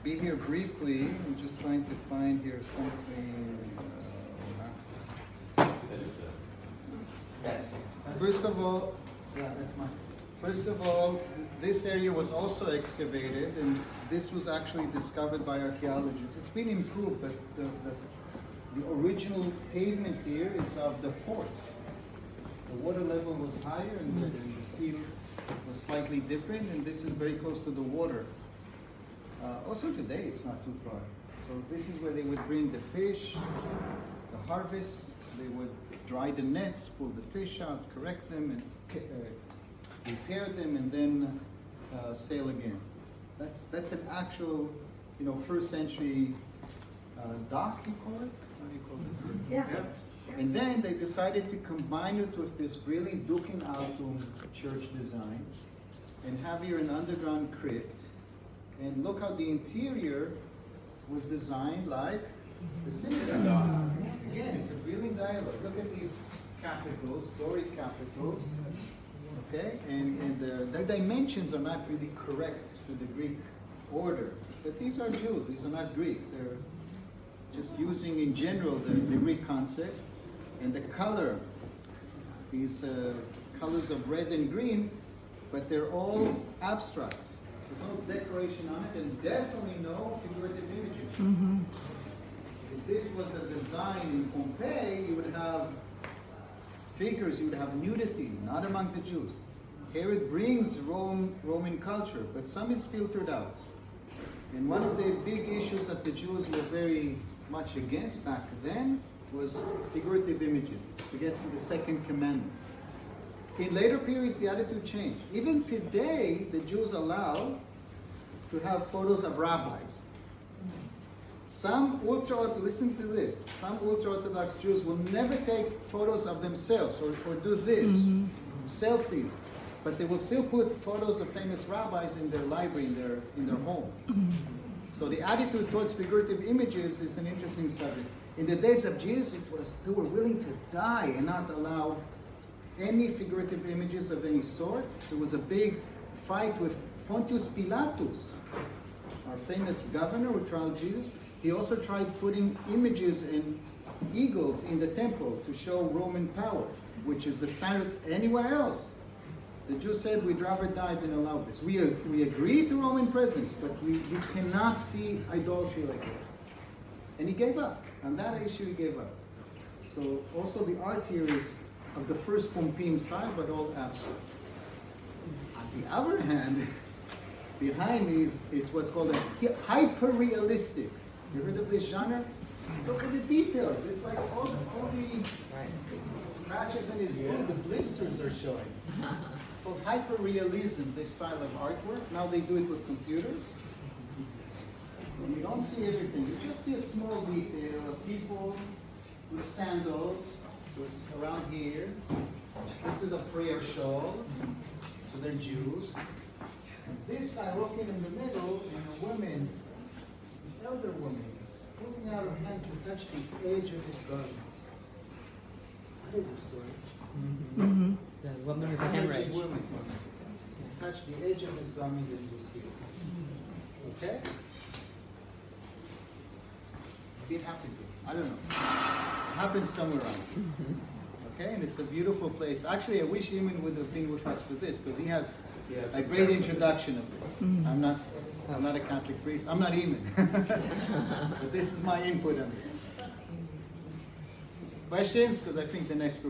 Be here briefly. I'm just trying to find here something. First of all, that's mine. First of all, this area was also excavated, and this was actually discovered by archaeologists. It's been improved, but the original pavement here is of the port. The water level was higher, and the seal was slightly different, and this is very close to the water. Also today, it's not too far. So this is where they would bring the fish, the harvest. They would dry the nets, pull the fish out, correct them, and repair them, and then sail again. That's an actual, first century dock, you call it? How do you call this? Yeah. And then they decided to combine it with this really Dukin Altum church design and have here an underground crypt. And look how the interior was designed like the synagogue. Again, it's a brilliant dialogue. Look at these capitals, Doric capitals. Okay, and their dimensions are not really correct to the Greek order. But these are Jews, these are not Greeks. They're just using in general the Greek concept. And the color, these colors of red and green, but they're all abstract. There's no decoration on it, and definitely no figurative images. Mm-hmm. If this was a design in Pompeii, you would have figures, you would have nudity, not among the Jews. Here it brings Roman culture, but some is filtered out. And one of the big issues that the Jews were very much against back then was figurative images. It's against the second commandment. In later periods, the attitude changed. Even today, the Jews allow to have photos of rabbis. Listen to this, some ultra-Orthodox Jews will never take photos of themselves or do this, selfies, but they will still put photos of famous rabbis in their library, in their home. So the attitude towards figurative images is an interesting subject. In the days of Jesus, they were willing to die and not allow any figurative images of any sort. There was a big fight with Pontius Pilatus, our famous governor who tried Jesus. He also tried putting images and eagles in the temple to show Roman power, which is the standard anywhere else. The Jews said, we'd rather die than allow this. We agree to Roman presence, but we cannot see idolatry like this. And he gave up. On that issue, he gave up. So also the art here is of the first Pompeian style, but all abstract. On the other hand, behind me it's what's called a hyper-realistic. You heard of this genre? Look at the details. It's like all the scratches in his foot, the blisters are showing. It's called hyper-realism, this style of artwork. Now they do it with computers. And you don't see everything. You just see a small detail of people with sandals. So it's around here. This is a prayer shawl. So they're Jews. And this guy walking in the middle, and a woman, an elder woman, is putting out her hand to touch the edge of his garment. What is the story? Mm-hmm. The woman with the hemorrhage. Woman touched the edge of his garment and was healed. Okay? It happened. I don't know. It happened somewhere else. Okay, and it's a beautiful place. Actually, I wish Eamon would have been with us for this, because he has a great introduction of this. I'm not a Catholic priest. I'm not Eamon. But this is my input on this. Questions? Because I think the next group